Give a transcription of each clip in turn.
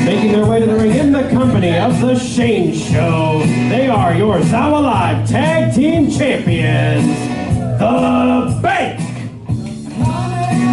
Making their way to the ring in the company of the Shane Show, they are your ZOWA Live Tag Team Champions, The Bank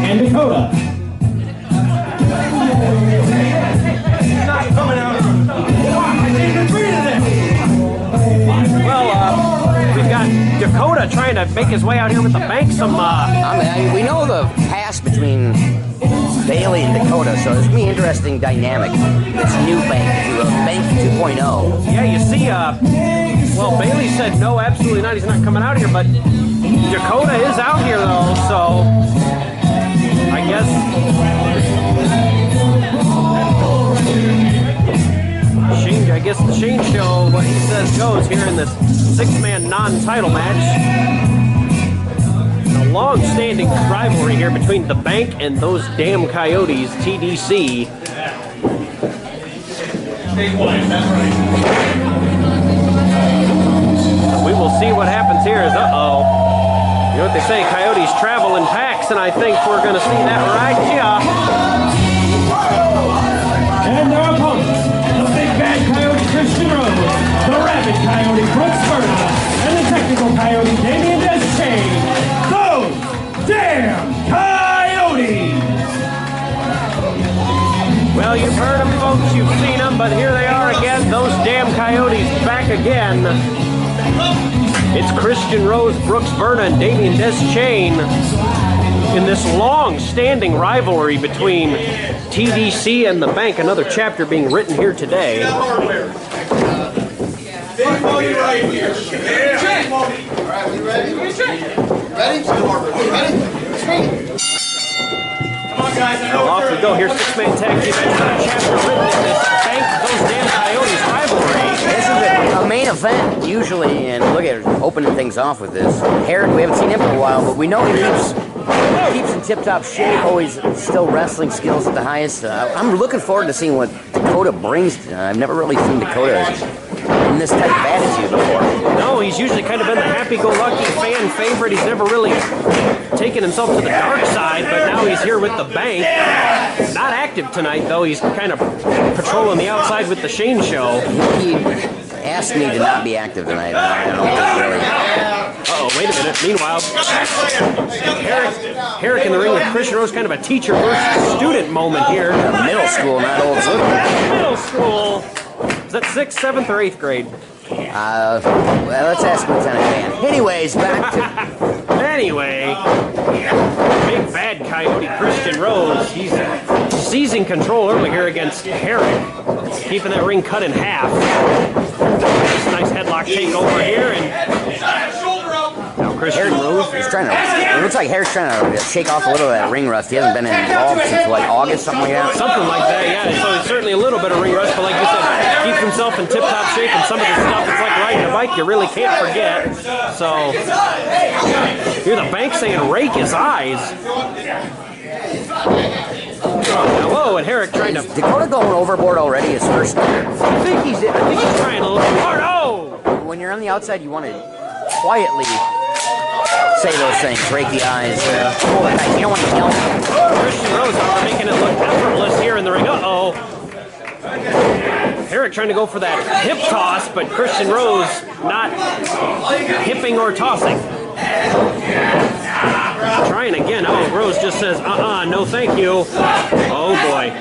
and Dakota. Well, we've got Dakota trying to make his way out here with the Bank. I mean, we know the past between Bailey and Dakota, so it's gonna be an interesting dynamic. It's new Bank, if you will, Bank 2.0. Yeah, you see, well, Bailey said no, absolutely not. He's not coming out here, but Dakota is out here though, so I guess. I guess the Shane Show, what he says goes here in this six-man non-title match. A long-standing rivalry here between the Bank and those damn Coyotes, TDC. We will see what happens here. You know what they say, Coyotes travel in packs, and I think we're going to see that right here. And their opponents, the Big Bad Coyote Christian Rose, the Rabid Coyote Brooks Berta, and the Technical Coyote Damien Deschain. Those damn Coyotes! Well, you've heard them, folks, you've seen them, but here they are again, those damn Coyotes back again. It's Christian Rose, Brooks Berta, and Damien Deschain in this long-standing rivalry between TDC and the Bank. Another chapter being written here today. Big Bogey right here. All right, we ready? Ready? Come on, guys. Well, off we go here. Six-man tag team. Another chapter written in this Bank, those damn Coyotes rivalry. This is a main event, usually, and look at opening things off with this. Herrick, we haven't seen him for a while, but we know he keeps in tip-top shape, always still wrestling skills at the highest. I'm looking forward to seeing what Dakota brings. I've never really seen Dakota in this type of attitude before. No, he's usually kind of been the happy-go-lucky fan favorite. He's never really taken himself to the dark side, but now he's here with the Bank. Not active tonight, though. He's kind of patrolling the outside with the Shane Show. He asked me to not be active tonight. I don't really. Uh-oh, wait a minute. Meanwhile, Herrick in the ring with Christian Rose, kind of a teacher versus student moment here. Middle school, not old school. Middle school. Is that 6th, 7th, or 8th grade? Well, let's ask Lieutenant Dan. Anyways, back to... Anyway, Big Bad Coyote Christian Rose, he's seizing control early here against Herrick, keeping that ring cut in half. Nice headlock takeover here, and now Christian Rose is trying to... It looks like Herrick's trying to shake off a little of that ring rust. He hasn't been involved since, like, August, something like that? Something like that, yeah. So it's certainly a little bit of ring rust, but like you said, keeps himself in tip-top shape, and some of the stuff that's like riding a bike you really can't forget. So, hear the Bank saying, rake his eyes. Whoa, and Herrick trying to... Dakota going overboard already his first year. I think he's trying a little hard. Oh! When you're on the outside, you want to quietly say those things, rake the eyes, pull the knife. You don't want to yell. Christian Rose are making it look effortless here in the ring. Uh-oh. Herrick trying to go for that hip toss, but Christian Rose not hipping or tossing. Trying again. Oh, Rose just says, no thank you. Oh, boy.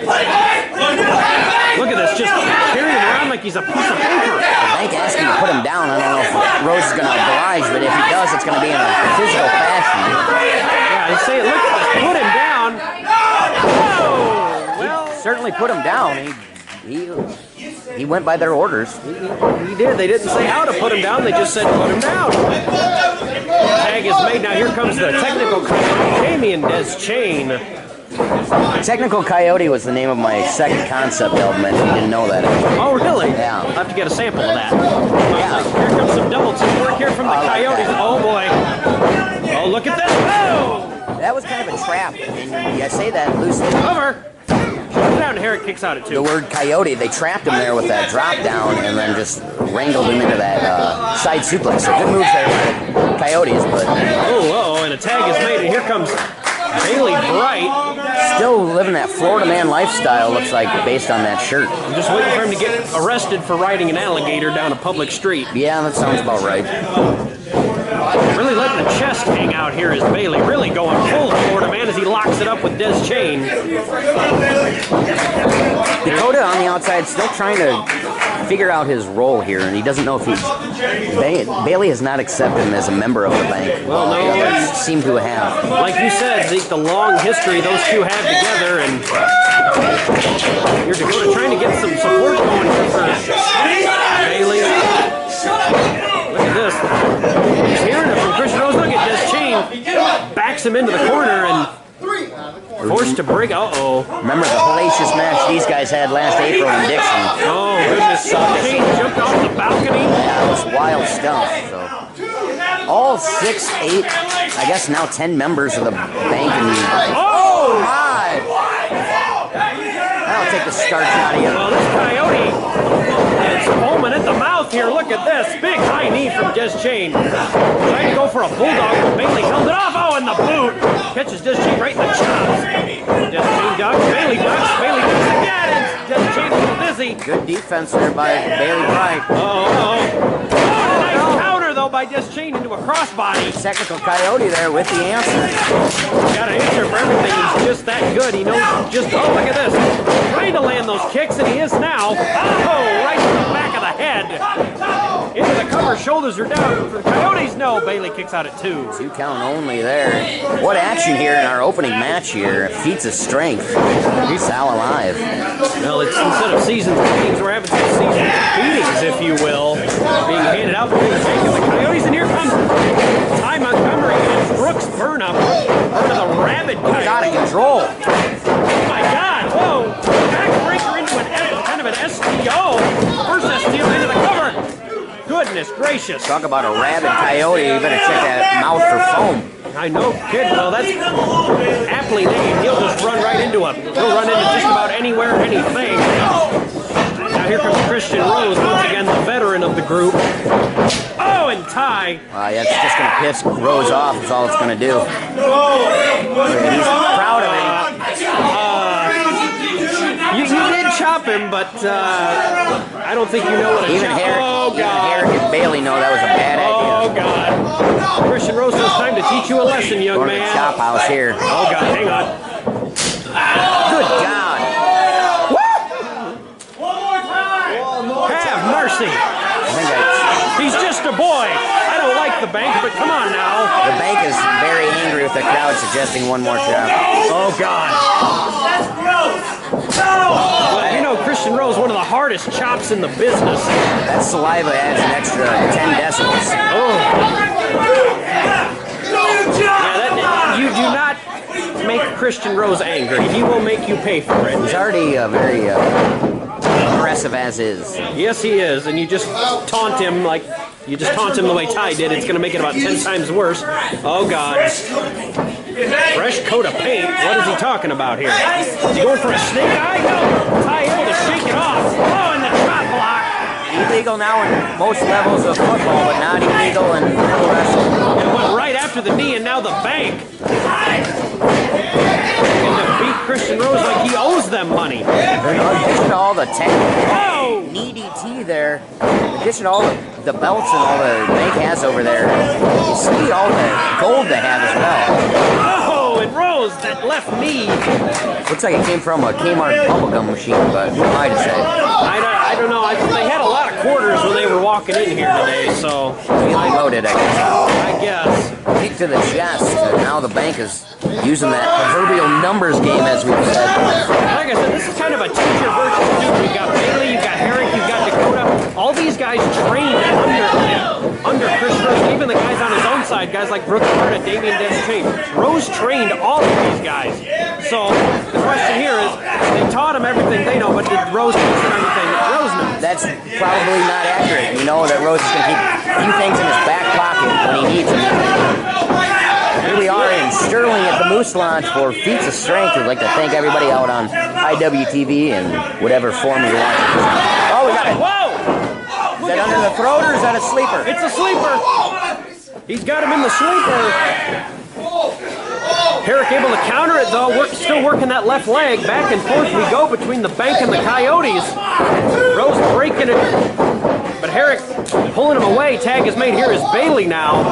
Look at this, just carrying him around like he's a piece of paper. The Bank asked him to put him down. I don't know if Rose is going to oblige, but if he does, it's going to be in a physical fashion. Yeah, they say, look, put him down. Oh, well. He certainly put him down. He went by their orders. He did. They didn't say how to put him down. They just said put him down. Tag is made. Now here comes the Technical Coyote, Damien Deschain. Technical Coyote was the name of my second concept album, and you didn't know that. Oh, really? Yeah. I'll have to get a sample of that. Yeah. Here comes some double teamwork here from the Coyotes. Oh, boy. Oh, look at this. Oh! That was kind of a trap. And I say that loosely. Cover. Shut down. Herrick kicks out at 2. The word Coyote, they trapped him there with that drop down and then just wrangled him into that side suplex. So good moves there by the Coyotes, but... Oh, and a tag is made, and here comes Bailey Bright. Still living that Florida man lifestyle, looks like, based on that shirt. I'm just waiting for him to get arrested for riding an alligator down a public street. Yeah, that sounds about right. Really letting the chest hang out here is Bailey. Really going full Florida man as he locks it up with Des Chain. Dakota on the outside still trying to figure out his role here, and he doesn't know if he's... Bailey has not accepted him as a member of the bank. Well, no. The others seem to have. Like you said, Zeke, the long history those two have together, and here Dakota trying to get some support going for Bailey. Look at this. He's hearing it from Christian Rose. Look at Des Chain. Backs him into the corner and forced to break. Uh-oh. Remember the hellacious match these guys had last April in Dixon. Oh, goodness. Chain jumped off the balcony. Yeah, it was wild stuff. So. All 6, 8, I guess now 10 members of the bank. Oh, my! That'll take the starch out of you. Well, this Coyote is foaming at the mouth here. Look at this. Big high knee from Des Chain. Trying to go for a bulldog, but Bailey held it off. Oh, and the boot. Catches Des Chain right in the chops. Des Chain ducks. Bailey ducks. Bailey ducks again. And Des Chain a little dizzy. Good defense there by Bailey Bright. Nice counter, though, by Des Chain into a crossbody. Technical Coyote there with the answer. Got an answer for everything. He's just that good. He knows just... Oh, look at this. Trying to land those kicks, and he is now. Oh, right to the back of the head. Into the cover. Shoulders are down. For the Coyotes, no. Bailey kicks out at 2. 2 count only there. What action here in our opening match here. Feats of strength. He's all alive. Well, it's instead of seasons beatings, we're having some seasons beatings, if you will, being handed out for the sake of the Coyotes. And here comes Ty Montgomery and Brooks Burnham. One of the rabid Coyotes. Out of control. Oh my God! Whoa! Backbreaker into kind of an STO. First STO into the cover. Goodness gracious! Talk about a rabid Coyote. You better check that mouth for foam. I know, kid. Well, that's aptly named. He'll just run right into him. He'll run into just about anywhere, anything. Now here comes Christian Rose, once again the veteran of the group. Oh, and Ty. That's just going to piss Rose off. That's all it's going to do. He's proud of him. You did chop him, but I don't think you know what a Even chop. Oh, God. Eric and Bailey know that was a bad idea. Oh, God. Christian Rose, it's time to teach you a lesson, young Going to man. the chop house here. Oh, God, hang on. Good God. Have mercy. He's just a boy. I don't like the bank, but come on now. The bank is very angry with the crowd suggesting one more chop. Oh, God. Well, you know, Christian Rose, one of the hardest chops in the business. That saliva adds an extra 10 decibels. Oh. Yeah, you do not make Christian Rose angry. He will make you pay for it. He's already very aggressive as is. Yes, he is, and you just taunt him like you just taunt him the way Ty did. It's going to make it about 10 times worse. Oh, God. Fresh coat of paint. What is he talking about here? Is he going for a snake eye? No. Ty able to shake it off. Oh, and the drop block. Illegal now in most levels of football, but not illegal in pro wrestling. It went right after the knee, and now the bank. And to beat Christian Rose like he owes them money. In addition to all the Oh! knee DT there, in addition to all the belts and all the bank has over there, you see all the gold they have as well. Oh, and Rose, that left knee. Looks like it came from a Kmart bubblegum machine, but who am I to say? I don't know. They had a lot of quarters when they were walking in here today, so... Feeling loaded, I guess. I guess. Kick to the chest, and now the bank is using that proverbial numbers game, as we've said. Like I said, this is kind of a teacher versus student. You've got Bailey, you've got Herrick, you've got Dakota. All these guys trained under Chris Rose, even the guys on his own side, guys like Brooks Burnett, Damian Des Chain. Rose trained all of these guys. So the question here is, they taught him everything they know, but did Rose teach them everything that Rose knows? That's probably not accurate. You know that Rose is going to keep a few things in his back pocket when he needs them. Here we are in Sterling at the Moose Lodge for Feats of Strength. We'd like to thank everybody out on IWTV and whatever form you're watching. Oh, we got it. Whoa! Is that under the throat or is that a sleeper? It's a sleeper. He's got him in the sleeper. Herrick able to counter it though, still working that left leg. Back and forth we go between the Bank and the Coyotes. Rose breaking it, but Herrick pulling him away. Tag is made. Here is Bailey now.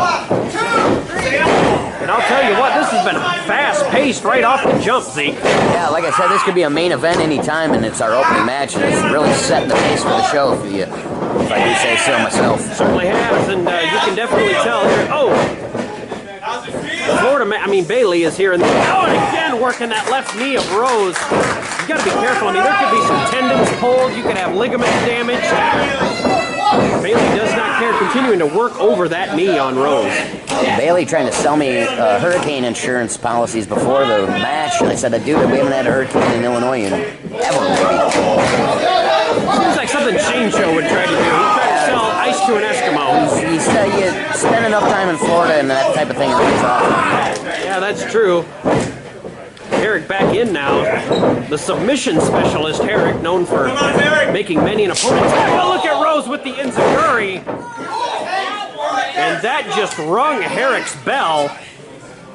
And I'll tell you what, this has been fast-paced right off the jump, Zeke. Yeah, like I said, this could be a main event anytime, and it's our opening match, and it's really setting the pace for the show, if I do say so myself. Certainly has, and you can definitely tell here. Oh! Bailey is here, and again working that left knee of Rose. You got to be careful. I mean, there could be some tendons pulled. You could have ligament damage. Bailey does not care, continuing to work over that knee on Rose. Bailey trying to sell me hurricane insurance policies before the match, and I said, dude, we haven't had a hurricane in Illinois in ever, maybe. Seems like something Shane Show would try to do. He'd try to sell ice to an Eskimo. You spend enough time in Florida and that type of thing runs off. Yeah, that's true. Herrick back in now. The submission specialist, Herrick, known for making many an opponent tap. Oh, look at Rose with the enziguri. And that just rung Herrick's bell.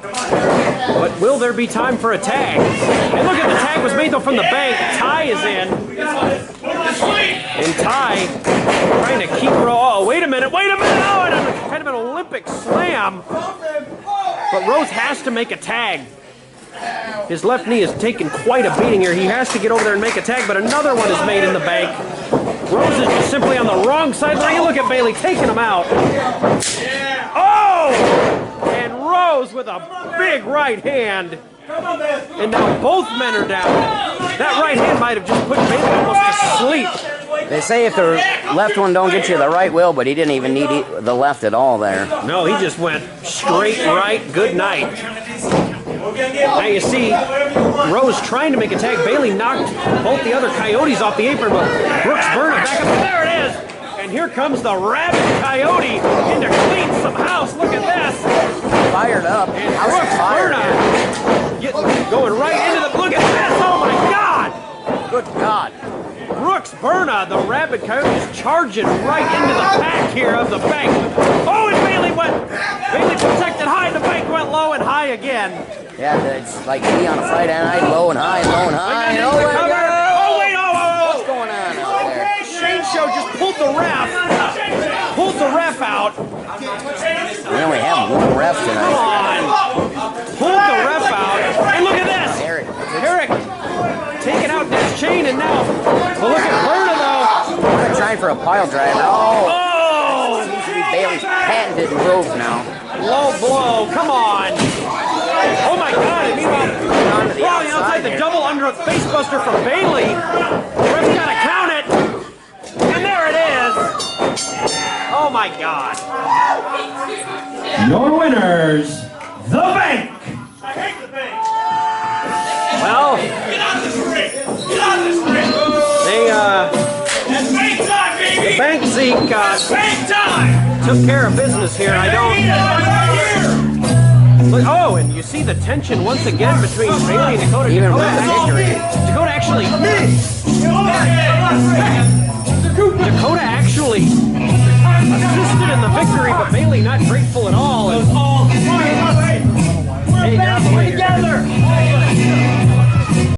But will there be time for a tag? And look at the tag was made though from the Bank. Ty is in. And Ty trying to keep Rose. Oh, wait a minute. Oh, and kind of an Olympic slam. But Rose has to make a tag. His left knee is taking quite a beating here. He has to get over there and make a tag, but another one is made in the Bank. Rose is just simply on the wrong side of the ring. Look at Bailey taking him out. Oh! And Rose with a big right hand. And now both men are down. That right hand might have just put Bailey almost to sleep. They say if the left one don't get you, the right will, but he didn't even need the left at all there. No, he just went straight right. Good night. Now you see Rose trying to make a tag. Bailey knocked both the other Coyotes off the apron, but Brooks Burna back up. There it is. And here comes the Rabid Coyote in to clean some house. Look at this. Fired up. And Brooks Burna going right into the... Look at this. Oh, my God. Good God. Brooks Burna, the Rabid Coyote, is charging right into the pack here of the Bank. Oh, and Bailey protected high. The Bank went low and high again. Yeah, it's like me on a Friday night, low and high, low and high. Oh, wait, What's going on out there? Shane Show just pulled the ref out. We only have one ref Come tonight. on. Pulled the ref out. And look at this. Herrick taking out this chain, and now, well, look at Burna, though. We're trying for a pile driver. Oh! Seems to be Bailey's patented move now. Low blow. Come on. Oh, my God. And meanwhile, On to the outside the double under face buster from Bailey. Ref's got to count it. And there it is. Oh, my God. Your winners, the Bank. I hate the Bank. Well, Get out of this ring. Get out of this ring. It's Bank time, baby. the Bank, Zeke, Bank time. took care of business here. I don't... Look, oh, and you see the tension once again between Bailey and Dakota. Even with the victory. Dakota actually assisted in the victory, but Bailey not grateful at all.